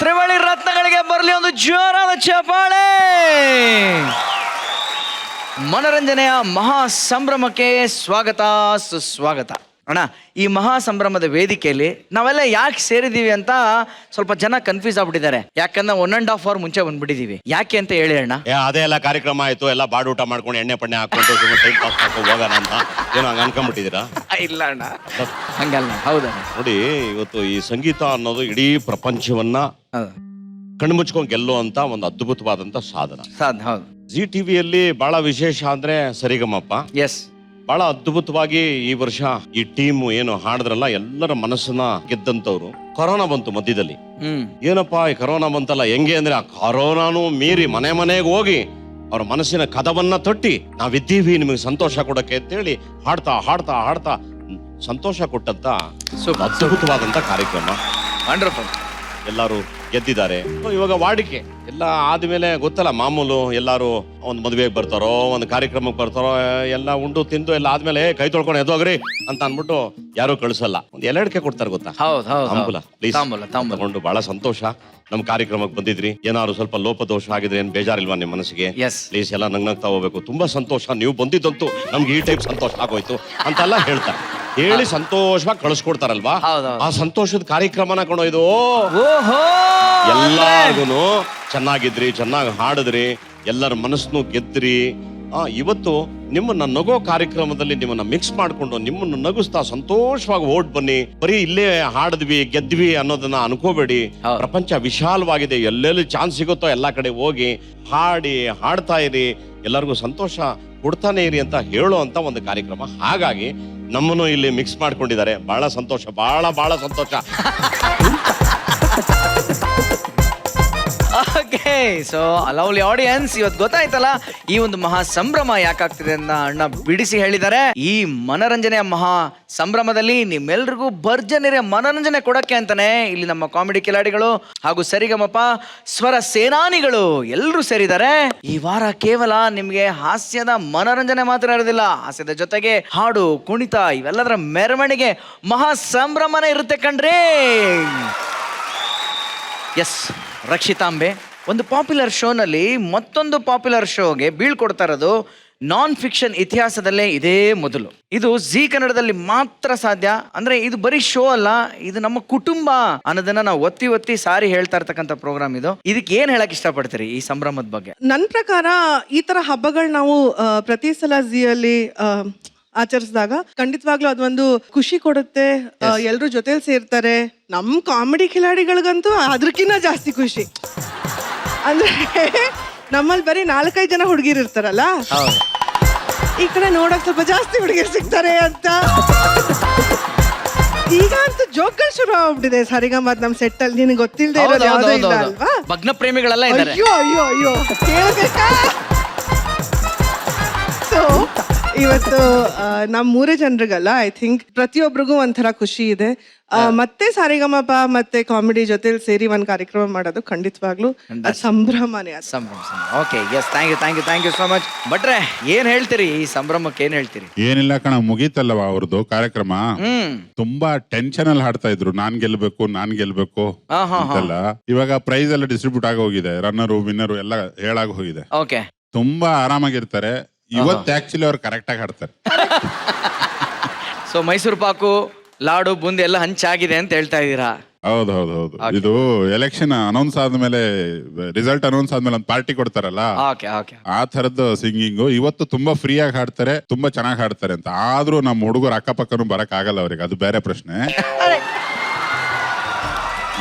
ತ್ರಿವಳಿ ರತ್ನಗಳಿಗೆ ಬರಲಿ ಒಂದು ಜೋರಾದ ಚಪ್ಪಾಳೆ. ಮನರಂಜನೆಯ ಮಹಾ ಸಂಭ್ರಮಕ್ಕೆ ಸ್ವಾಗತ ಸುಸ್ವಾಗತ. ಅಣ್ಣ, ಈ ಮಹಾ ಸಂಭ್ರಮದ ವೇದಿಕೆಯಲ್ಲಿ ನಾವೆಲ್ಲ ಯಾಕೆ ಸೇರಿದೀವಿ ಅಂತ ಸ್ವಲ್ಪ ಜನ ಕನ್ಫ್ಯೂಸ್ ಆಗ್ಬಿಟ್ಟಿದ್ದಾರೆ. ಯಾಕಂದ್ರೆ 1.5 hour ಮುಂಚೆ ಬಂದ್ಬಿಟ್ಟಿದೀವಿ. ಯಾಕೆ ಅಂತ ಹೇಳಿ ಅಣ್ಣ. ಅದೇ ಎಲ್ಲ ಕಾರ್ಯಕ್ರಮ ಆಯ್ತು, ಎಲ್ಲ ಬಾಡೂಟ ಮಾಡ್ಕೊಂಡು ಎಣ್ಣೆ ಪಣ್ಣೆ ಹಾಕೊಂಡು ಟೈಮ್ ಪಾಸ್ ಮಾಡ್ಕೊಂಡು ಹೋಗೋಣ ಅಂತ ಏನೋ ಹಂಗ ಅನ್ಕೊಂಡ್ಬಿಟ್ಟಿದ್ದೀರಾ? ಇಲ್ಲ ಅಣ್ಣ, ಹಂಗಲ್ಲ. ಹೌದಣ್ಣ. ನೋಡಿ, ಇವತ್ತು ಈ ಸಂಗೀತ ಅನ್ನೋದು ಇಡೀ ಪ್ರಪಂಚವನ್ನ ಕಣ್ಮುಚ್ಕೊಂಡು ಗೆಲ್ಲುವಂತ ಒಂದು ಅದ್ಭುತವಾದಂತ ಸಾಧನ. ಹೌದು. ಜಿ ಟಿವಿಯಲ್ಲಿ ಬಹಳ ವಿಶೇಷ ಅಂದ್ರೆ ಸರಿಗಮಪ್ಪ. ಎಸ್, ಬಹಳ ಅದ್ಭುತವಾಗಿ ಈ ವರ್ಷ ಈ ಟೀಮ್ ಏನು ಹಾಡಿದ್ರಲ್ಲ, ಎಲ್ಲರ ಮನಸ್ಸನ್ನ ಗೆದ್ದಂತವ್ರು. ಕೊರೋನಾ ಬಂತು ಮಧ್ಯದಲ್ಲಿ. ಏನಪ್ಪಾ ಈ ಕೊರೋನಾ ಬಂತಲ್ಲ, ಹೆಂಗೆ ಅಂದ್ರೆ ಆ ಕೊರೋನಾನು ಮೀರಿ ಮನೆ ಮನೆಗೆ ಹೋಗಿ ಅವ್ರ ಮನಸ್ಸಿನ ಕದವನ್ನ ತಟ್ಟಿ ನಾವಿದ್ದೀವಿ ನಿಮಗೆ ಸಂತೋಷ ಕೊಡಕ್ಕೆ ಅಂತೇಳಿ ಹಾಡ್ತಾ ಹಾಡ್ತಾ ಹಾಡ್ತಾ ಸಂತೋಷ ಕೊಟ್ಟಂತ ಅದ್ಭುತವಾದಂತ ಕಾರ್ಯಕ್ರಮ. ವಂಡರ್ಫುಲ್. ಎಲ್ಲಾರು ಗೆದ್ದಿದ್ದಾರೆ. ಇವಾಗ ವಾಡಿಕೆ ಎಲ್ಲ ಆದ್ಮೇಲೆ ಗೊತ್ತಲ್ಲ, ಮಾಮೂಲು ಎಲ್ಲಾರು ಒಂದ್ ಮದುವೆಗೆ ಬರ್ತಾರೋ, ಒಂದು ಕಾರ್ಯಕ್ರಮಕ್ಕೆ ಬರ್ತಾರೋ, ಎಲ್ಲ ಉಂಡು ತಿಂದು ಎಲ್ಲ ಆದ್ಮೇಲೆ ಕೈ ತೊಳ್ಕೊಂಡು ಎದ್ದೋಗ್ರಿ ಅಂತ ಅನ್ಬಿಟ್ಟು ಯಾರು ಕಳಿಸಲ್ಲ. ಒಂದು ಎಲೆಡ್ಕೆ ಕೊಡ್ತಾರೆ ಗೊತ್ತಾ? ತಾಂಬೂಲ ಪ್ಲೀಸ್ ತಗೊಂಡು. ಬಹಳ ಸಂತೋಷ ನಮ್ ಕಾರ್ಯಕ್ರಮಕ್ಕೆ ಬಂದಿದ್ರಿ. ಏನಾದ್ರು ಸ್ವಲ್ಪ ಲೋಪದೋಷ ಆಗಿದ್ರೆ ಏನ್ ಬೇಜಾರಿಲ್ವಾ ನಿಮ್ ಮನಸ್ಸಿಗೆ? ಪ್ಲೀಸ್ ಎಲ್ಲ ನಗ್ನಗ್ತಾ ಹೋಗ್ಬೇಕು. ತುಂಬಾ ಸಂತೋಷ, ನೀವು ಬಂದಿದ್ದಂತೂ ನಮ್ಗೆ ಈ ಟೈಪ್ ಸಂತೋಷ ಆಗೋಯ್ತು ಅಂತೆಲ್ಲ ಹೇಳ್ತಾರೆ. ಹೇಳಿ ಸಂತೋಷವಾಗಿ ಕಳಿಸ್ಕೊಡ್ತಾರಲ್ವಾ, ಆ ಸಂತೋಷದ ಕಾರ್ಯಕ್ರಮನ ಕಣೋ ಇದು. ಎಲ್ಲಾರ್ಗು ಚೆನ್ನಾಗಿದ್ರಿ, ಚೆನ್ನಾಗಿ ಹಾಡಿದ್ರಿ, ಎಲ್ಲರ ಮನಸ್ಸನ್ನು ಗೆದ್ರಿ. ಇವತ್ತು ನಿಮ್ಮನ್ನ ನಗೋ ಕಾರ್ಯಕ್ರಮದಲ್ಲಿ ನಿಮ್ಮನ್ನ ಮಿಕ್ಸ್ ಮಾಡ್ಕೊಂಡು ನಿಮ್ಮನ್ನ ನಗಿಸ್ತಾ ಸಂತೋಷವಾಗಿ ಓಡ್ ಬನ್ನಿ. ಬರೀ ಇಲ್ಲೇ ಹಾಡಿದ್ವಿ ಗೆದ್ವಿ ಅನ್ನೋದನ್ನ ಅನ್ಕೋಬೇಡಿ. ಪ್ರಪಂಚ ವಿಶಾಲವಾಗಿದೆ, ಎಲ್ಲೆಲ್ಲಿ ಚಾನ್ಸ್ ಸಿಗುತ್ತೋ ಎಲ್ಲಾ ಕಡೆ ಹೋಗಿ ಹಾಡಿ ಹಾಡ್ತಾ ಇರಿ, ಎಲ್ಲರಿಗೂ ಸಂತೋಷ ಕೊಡ್ತಾನೆ ಇರಿ ಅಂತ ಹೇಳೋ ಅಂತ ಒಂದು ಕಾರ್ಯಕ್ರಮ. ಹಾಗಾಗಿ ನಮ್ಮನ್ನು ಇಲ್ಲಿ ಮಿಕ್ಸ್ ಮಾಡ್ಕೊಂಡಿದ್ದಾರೆ. ಬಹಳ ಸಂತೋಷ, ಬಹಳ ಬಹಳ ಸಂತೋಷ. ಓಕೆ, ಸೊ ಲವ್ಲಿ ಆಡಿಯನ್ಸ್, ಇವತ್ತು ಗೊತ್ತಾಯ್ತಲ್ಲ ಈ ಒಂದು ಮಹಾ ಸಂಭ್ರಮ ಯಾಕಾಗ್ತಿದೆ ಅಂತ ಅಣ್ಣ ಬಿಡಿಸಿ ಹೇಳಿದ್ದಾರೆ. ಈ ಮನರಂಜನೆಯ ಮಹಾ ಸಂಭ್ರಮದಲ್ಲಿ ನಿಮ್ಮೆಲ್ರಿಗೂ ಭರ್ಜನೆಯ ಮನರಂಜನೆ ಕೊಡಕ್ಕೆ ಅಂತಾನೆ ಇಲ್ಲಿ ನಮ್ಮ ಕಾಮಿಡಿ ಕಿಲಾಡಿಗಳು ಹಾಗೂ ಸರಿಗಮಪ ಸ್ವರ ಸೇನಾನಿಗಳು ಎಲ್ಲರೂ ಸೇರಿದ್ದಾರೆ. ಈ ವಾರ ಕೇವಲ ನಿಮ್ಗೆ ಹಾಸ್ಯದ ಮನರಂಜನೆ ಮಾತ್ರ ಇರೋದಿಲ್ಲ, ಹಾಸ್ಯದ ಜೊತೆಗೆ ಹಾಡು ಕುಣಿತ ಇವೆಲ್ಲದರ ಮೆರವಣಿಗೆ ಮಹಾ ಸಂಭ್ರಮನೇ ಇರುತ್ತೆ ಕಣ್ರಿ. ಎಸ್, ರಕ್ಷಿತಾಂಬೆ ಒಂದು ಪಾಪ್ಯುಲರ್ ಶೋನಲ್ಲಿ ಮತ್ತೊಂದು ಪಾಪ್ಯುಲರ್ ಶೋಗೆ ಬೀಳ್ಕೊಡ್ತಾ ಇರೋದು ನಾನ್ ಫಿಕ್ಷನ್ ಇತಿಹಾಸದಲ್ಲೇ ಇದೇ ಮೊದಲು. ಇದು ಜಿ ಕನ್ನಡದಲ್ಲಿ ಮಾತ್ರ ಸಾಧ್ಯ. ಅಂದ್ರೆ ಇದು ಬರೀ ಶೋ ಅಲ್ಲ, ಇದು ನಮ್ಮ ಕುಟುಂಬ ಅನ್ನೋದನ್ನ ನಾವು ಒತ್ತಿ ಒತ್ತಿ ಸಾರಿ ಹೇಳ್ತಾ ಇರ್ತಕ್ಕಂಥ ಪ್ರೋಗ್ರಾಮ್ ಇದು. ಇದಕ್ಕೆ ಏನ್ ಹೇಳಕ್ ಇಷ್ಟಪಡ್ತೀರಿ ಈ ಸಂಭ್ರಮದ ಬಗ್ಗೆ? ನನ್ನ ಪ್ರಕಾರ ಈ ತರ ಹಬ್ಬಗಳು ನಾವು ಪ್ರತಿ ಸಲ ಜಿಯಲ್ಲಿ ಆಚರಿಸಿದಾಗ ಖಂಡಿತವಾಗ್ಲೂ ಅದೊಂದು ಖುಷಿ ಕೊಡುತ್ತೆ. ಎಲ್ರು ಜೊತೆಲಿ ಸೇರ್ತಾರೆ. ನಮ್ ಕಾಮಿಡಿ ಕಿಲಾಡಿಗಳಿಗಂತೂ ಅದಕ್ಕಿಂತ ಜಾಸ್ತಿ ಖುಷಿ. ಅಂದ್ರೆ ನಮ್ಮಲ್ಲಿ ಬರೀ 4-5 ಜನ ಹುಡುಗಿರು ಇರ್ತಾರಲ್ಲ, ಈ ಕಡೆ ನೋಡಕ್ ಸ್ವಲ್ಪ ಜಾಸ್ತಿ ಹುಡುಗಿರು ಸಿಗ್ತಾರೆ ಅಂತ. ಈಗ ಅಂತೂ ಜೋಕ್ಗಳು ಶುರು ಆಗ್ಬಿಟ್ಟಿದೆ ಸರಿಗಮ್ಮ ನಮ್ ಸೆಟ್ ಅಲ್ಲಿ. ನಿನಗೆ ಗೊತ್ತಿಲ್ಲದೆ ಇರೋದು ಯಾವ್ದೋ ಇಲ್ಲ ಅಲ್ವಾ? ಭಗ್ನ ಪ್ರೇಮಿಗಳೆಲ್ಲ ಇದ್ದಾರೆ. ಅಯ್ಯೋ ಅಯ್ಯೋ ಅಯ್ಯೋ, ಕೇಳ್ಬೇಕಾ? ಸೊ ಇವತ್ತು ನಮ್ 3 ಜನರಿಗಲ್ಲ, ಐ ಥಿಂಕ್ ಪ್ರತಿಯೊಬ್ಬರಿಗೂ ಒಂಥರ ಖುಷಿ ಇದೆ. ಮತ್ತೆ ಸಾರಿಗಮಪ ಮತ್ತೆ ಕಾಮಿಡಿ ಜೊತೆಲಿ ಸೇರಿ ಒಂದ್ ಕಾರ್ಯಕ್ರಮ ಮಾಡೋದು ಖಂಡಿತವಾಗ್ಲೂ ಸಂಭ್ರಮನೇ. Okay, yes, thank you so much. ಬಟ್ರೆ, ಏನ್ ಹೇಳ್ತೀರಿ ಈ ಸಂಭ್ರಮಕ್ಕೆ? ಏನ್ ಹೇಳ್ತೀರಿ? ಏನಿಲ್ಲ ಕಣ, ಮುಗೀತಲ್ವ ಅವ್ರದ್ದು ಕಾರ್ಯಕ್ರಮ. ತುಂಬಾ ಟೆನ್ಷನ್ ಅಲ್ಲಿ ಹಾಡ್ತಾ ಇದ್ರು, ನಾನ್ ಗೆಲ್ಬೇಕು ಅಂತೆಲ್ಲ. ಇವಾಗ ಪ್ರೈಸ್ ಎಲ್ಲ ಡಿಸ್ಟ್ರಿಬ್ಯೂಟ್ ಆಗಿ ಹೋಗಿದೆ, ರನ್ನರು ವಿನ್ನರು ಎಲ್ಲ ಹೇಳಾಗಿ ಹೋಗಿದೆ. ಓಕೆ, ತುಂಬಾ ಆರಾಮಾಗಿರ್ತಾರೆ. ಇವತ್ತು ಆಕ್ಚುಲಿ ಅವ್ರು ಕರೆಕ್ಟ್ ಆಗಿ ಹಾಡ್ತಾರೆ. ಸೊ ಮೈಸೂರು ಪಾಕು, ಲಾಡು, ಬೂಂದಿ ಎಲ್ಲ ಹಂಚಾಗಿದೆ ಅಂತ ಹೇಳ್ತಾ ಇದ್ದೀರಾ? ಹೌದು. ಇದು ಎಲೆಕ್ಷನ್ ಅನೌನ್ಸ್ ಆದ್ಮೇಲೆ, ರಿಸಲ್ಟ್ ಅನೌನ್ಸ್ ಆದ್ಮೇಲೆ ಒಂದು ಪಾರ್ಟಿ ಕೊಡ್ತಾರಲ್ಲ, ಆ ತರದ್ದು ಸಿಂಗಿಂಗು. ಇವತ್ತು ತುಂಬಾ ಫ್ರೀ ಆಗಿ ಹಾಡ್ತಾರೆ, ತುಂಬಾ ಚೆನ್ನಾಗಿ ಹಾಡ್ತಾರೆ ಅಂತ. ಆದ್ರೂ ನಮ್ಮ ಹುಡುಗರು ಅಕ್ಕಪಕ್ಕನು ಬರಕ್ ಆಗಲ್ಲ ಅವ್ರಿಗೆ, ಅದು ಬೇರೆ ಪ್ರಶ್ನೆ.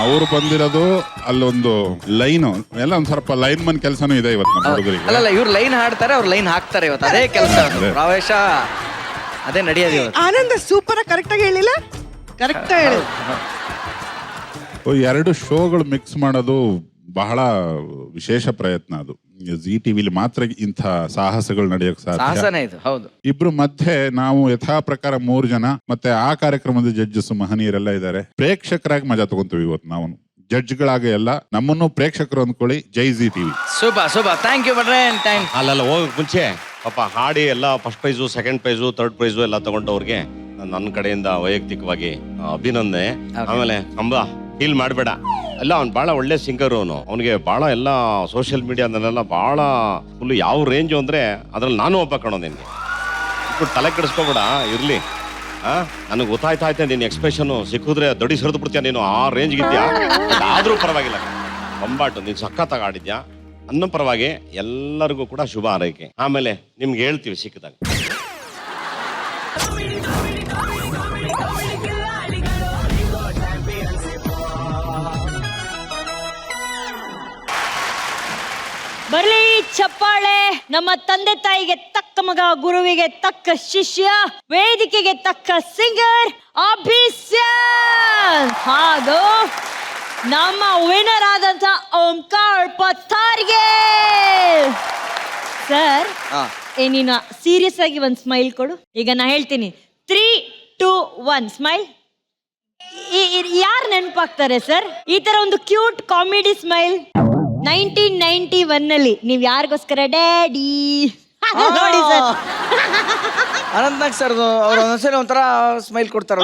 ಅವ್ರು ಬಂದಿರೋದು ಅಲ್ಲೊಂದು ಲೈನ್ ಎಲ್ಲ ಒಂದ್ ಸ್ವಲ್ಪ ಲೈನ್ ಮನ್ ಕೆಲಸನೂ ಇದೆ ಇವತ್ತು ನಮ್ಮ ಹುಡುಗರಿಗೆ. ಅಲ್ಲ, ಇವ್ರು ಲೈನ್ ಹಾಡ್ತಾರೆ, ಅವ್ರು ಲೈನ್ ಹಾಕ್ತಾರೆ. ಇವತ್ತು ಅದೇ ಕೆಲಸ, ಪ್ರವೇಶ ಅದೇ ನಡೆಯೋದು ಇವತ್ತು. ಆನಂದ ಸೂಪರ್ ಕರೆಕ್ಟ್ ಆಗಿ ಹೇಳಿಲ್ಲ, ಕರೆಕ್ಟ್ ಆಗಿ ಹೇಳಿ. 2 ಶೋಗಳು ಮಿಕ್ಸ್ ಮಾಡೋದು ಬಹಳ ವಿಶೇಷ ಪ್ರಯತ್ನ. ಅದು ಜಿ ಟಿವಿಲಿ ಮಾತ್ರ ಇಂಥ ಸಾಹಸಗಳು ನಡೆಯೋಕೆ ಸಾಧ್ಯ. ಇಬ್ರು ಮಧ್ಯೆ ನಾವು ಯಥಾ ಪ್ರಕಾರ 3 ಜನ, ಮತ್ತೆ ಆ ಕಾರ್ಯಕ್ರಮದ ಜಡ್ಜಸ್ ಮಹನೀಯರೆಲ್ಲ ಇದ್ದಾರೆ. ಪ್ರೇಕ್ಷಕರಾಗಿ ಮಜಾ ತಗೊಂತೀವಿ ಇವತ್ತು ನಾವು. ಜಡ್ಜ್ಗಳಾಗ ಎಲ್ಲ ನಮ್ಮನ್ನು ಪ್ರೇಕ್ಷಕರು ಅಂದ್ಕೊಳ್ಳಿ. Jai Zee TV. Super, thank you. ಅಲ್ಲೆಲ್ಲ ಹೋಗಕ್ ಮುಂಚೆ ಪಾಪ ಹಾಡಿ ಎಲ್ಲ first prize, second prize, third prize ಎಲ್ಲ ತಗೊಂಡವ್ರಿಗೆ ನನ್ನ ಕಡೆಯಿಂದ ವೈಯಕ್ತಿಕವಾಗಿ ಅಭಿನಂದನೆ. ಆಮೇಲೆ ಕಂಬ ಫೀಲ್ ಮಾಡಬೇಡ, ಎಲ್ಲ ಅವ್ನು ಬಹಳ ಒಳ್ಳೆ ಸಿಂಗರ್ ಅವನಿಗೆ ಬಹಳ ಎಲ್ಲ ಸೋಷಿಯಲ್ ಮೀಡಿಯಾದಲ್ಲೆಲ್ಲ ಬಹಳ ಫುಲ್ ಯಾವ ರೇಂಜು ಅಂದ್ರೆ ಅದ್ರಲ್ಲಿ ನಾನು ಒಬ್ಬ ಕಣೋ ನಿನ್ಗೆ ಇಟ್ಬಿಟ್ಟು ತಲೆ ಕೆಡಿಸ್ಕೋಬೇಡ ಇರ್ಲಿ. ನನಗೆ ಗೊತ್ತಾಯ್ತಾಯ್ತೆ ನಿನ್ನ ಎಕ್ಸ್ಪ್ರೆಷನ್ ಸಿಕ್ಕಿದ್ರೆ ದಡಿ ಸರಿದು ಬಿಡ್ತೀಯ ನೀನು, ಆ ರೇಂಜ್ಗಿದ್ಯಾ. ಆದ್ರೂ ಪರವಾಗಿಲ್ಲ, ಬೊಂಬಾಟು ನೀನು ಸಖತ್ತಾಗಿ ಆಡಿದ್ಯಾ. ನನ್ನ ಪರವಾಗಿ ಎಲ್ಲರಿಗೂ ಕೂಡ ಶುಭ ಹಾರೈಕೆ. ಆಮೇಲೆ ನಿಮ್ಗೆ ಹೇಳ್ತೀವಿ ಸಿಕ್ಕಿದಾಗ. ಬರ್ಲಿ ಚಪ್ಪಾಳೆ. ನಮ್ಮ ತಂದೆ ತಾಯಿಗೆ ತಕ್ಕ ಮಗ, ಗುರುವಿಗೆ ತಕ್ಕ ಶಿಷ್ಯ, ವೇದಿಕೆಗೆ ತಕ್ಕ ಸಿಂಗರ್ ಅಭಿಷೇಕ್ ಹಾಗೂ ನಮ್ಮ ವಿನರ್ ಆದಂತ ಓಂಕಾರ್ ಪತ್ತಾರ್ಗೆ. ಸರ್ ನೀನು ಸೀರಿಯಸ್ ಆಗಿ ಒಂದು ಸ್ಮೈಲ್ ಕೊಡು. ಈಗ ನಾ ಹೇಳ್ತೀನಿ 3, 2, 1 ಸ್ಮೈಲ್. ಯಾರು ನೆನಪಾಗ್ತಾರೆ ಸರ್ ಈ ತರ ಒಂದು ಕ್ಯೂಟ್ ಕಾಮಿಡಿ ಸ್ಮೈಲ್? 1991 ನೀವ್ ಯಾರಿಗೋಸ್ಕರ ಡ್ಯಾಡಿ ನೋಡಿ ಸರ್, ಅನಂತ್ನಾಗ್ ಸರ್ ಅವ್ರ ಒಂದ್ಸರಿ ಒಂಥರ ಸ್ಮೈಲ್ ಕೊಡ್ತಾರ,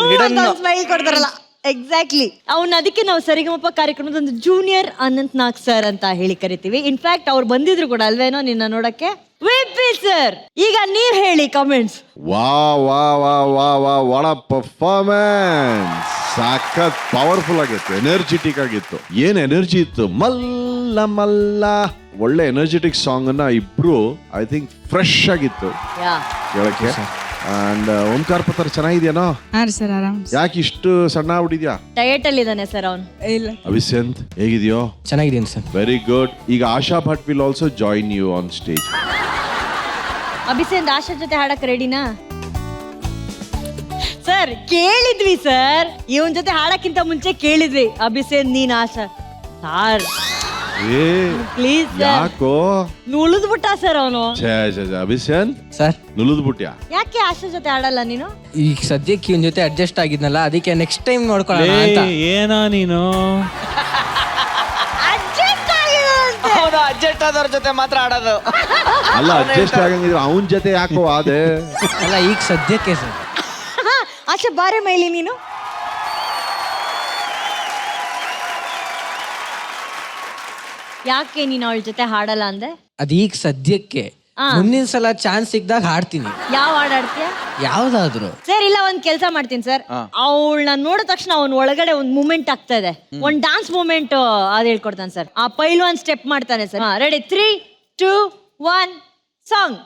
ಸ್ಮೈಲ್ ಕೊಡ್ತಾರಲ್ಲ, ಎಕ್ಸಾಕ್ಟ್ಲಿ. ಅವ್ನ ಅದಕ್ಕೆ ನಾವು ಸರಿಗಮಪ ಕಾರ್ಯಕ್ರಮದ ಒಂದು ಜೂನಿಯರ್ ಅನಂತ್ನಾಗ್ ಸರ್ ಅಂತ ಹೇಳಿ ಕರಿತೀವಿ. ಇನ್ಫ್ಯಾಕ್ಟ್ ಅವ್ರು ಬಂದಿದ್ರು ಕೂಡ ಅಲ್ವೇನೋ ನಿನ್ನ ನೋಡಕ್ಕೆ. ವಿಪಿ ಸರ್, ಈಗ ನೀವ್ ಹೇಳಿ ಕಾಮೆಂಟ್ಸ್. ವಾ ವಾ ವಾ ವಾ ವಾ ವಾಟ್ ಅ ಪರ್ಫಾರ್ಮೆನ್ಸ್. ಸಖತ್ ಪವರ್ಫುಲ್ ಆಗಿತ್ತು, ಎನರ್ಜಿಟಿಕ್ ಆಗಿತ್ತು. ಏನ್ ಎನರ್ಜಿ ಇತ್ತು. ಮಲ್ಲ ಮಲ್ಲ ಒಳ್ಳೆ ಎನರ್ಜೆಟಿಕ್ ಸಾಂಗ್ ಅನ್ನ ಇಬ್ರು ಐ ಥಿಂಕ್ ಫ್ರೆಶ್ ಆಗಿತ್ತು ಕೇಳಕ್ಕೆ. ಅಂಡ್ ಓಂಕಾರ ಪತ್ತಾರ್ ಚೆನ್ನಾಗಿದ್ಯಾನೋ? ಯಾಕೆ ಇಷ್ಟು ಸಣ್ಣ ಆಗ್ಬಿಟ್ಟಿದ್ಯಾ? ಡಯಟ್ ಅಲ್ಲಿ ಇದಾನೆ ಸರ್ ಅವನು. ಅಭಿಷೇಕ್ ಹೇಗಿದ್ಯೋ? ಚೆನ್ನಾಗಿದ್ದೀನಿ ಸರ್. Very good. ಈಗ Asha Bhat will also join you on stage. Abhishek Asha ಜೊತೆ ಹಾಡಕ್ ರೆಡಿನಾ ಸರ್? ಕೇಳಿದ್ವಿ ಸರ್, ಇವನ್ ಜೊತೆ ಹಾಡಕ್ಕಿಂತ ಮುಂಚೆ ಕೇಳಿದ್ವಿ ಅಭಿಷೇಕ್ ನೀನ್ ಆಶಾ ಸಾರ್ ಪ್ಲೀಸ್ ಯಾಕೋ ನುಳಿದ್ ಬಿಟ್ಟ ಸರ್ ಅವನು. ಅಭಿಷೇಕ್ ಸರ್ ನುಲಿದ್ ಬಿಟ್ಯಾ? ಯಾಕೆ ಆಶಾ ಜೊತೆ ಆಡಲ್ಲ ನೀನು? ಈಗ ಸದ್ಯಕ್ಕೆ ಇವನ್ ಜೊತೆ ಅಡ್ಜಸ್ಟ್ ಆಗಿದ್ನಲ್ಲ, ಅದಕ್ಕೆ ನೆಕ್ಸ್ಟ್ ಟೈಮ್ ನೋಡ್ಕೊಳ್ಳೋಣ ಅಂತ. ಏನೋ ನೀನು ಅಡ್ಜಸ್ಟ್ ಆದವ್ರ ಜೊತೆ ಮಾತ್ರ ಆಡೋದು. ಅಲ್ಲ ಅಡ್ಜಸ್ಟ್ ಆಗಂಗಿದ್ರೆ ಅವನ್ ಜೊತೆ ಯಾಕೋ ಆದೆ? ಅಲ್ಲ ಈಗ ಸದ್ಯಕ್ಕೆ ಸರ್. ಆಶಾ ಬಾರೆ ಮೈಲಿ ನೀನು. ಯಾಕೆ ನೀನು ಅವಳ ಜೊತೆ ಹಾಡಲ್ಲ ಅಂದೆ? ಅದೀಗ ಸದ್ಯಕ್ಕೆ, ಮುಂದಿನ ಸಲ ಚಾನ್ಸ್ ಸಿಕ್ದಾಗ ಹಾಡ್ತೀನಿ. ಯಾವ ಹಾಡ್ ಆಡ್ತೀಯ? ಯಾವ್ದಾದ್ರು. ಸರ್ ಇಲ್ಲ, ಒಂದ್ ಕೆಲಸ ಮಾಡ್ತೀನಿ ಸರ್. ಅವಳನ್ನ ನೋಡಿದ ತಕ್ಷಣ ಅವ್ನ ಒಳಗಡೆ ಒಂದ್ ಮೂಮೆಂಟ್ ಆಗ್ತಾ ಇದೆ, ಒಂದ್ ಡಾನ್ಸ್ ಮೂಮೆಂಟ್ ಅದ್ ಹೇಳ್ಕೊಡ್ತಾನೆ ಸರ್. ಆ ಪೈಲ್ವಾನ್ ಸ್ಟೆಪ್ ಮಾಡ್ತಾನೆ ಸರ್. Ready 3, 2, 1 song.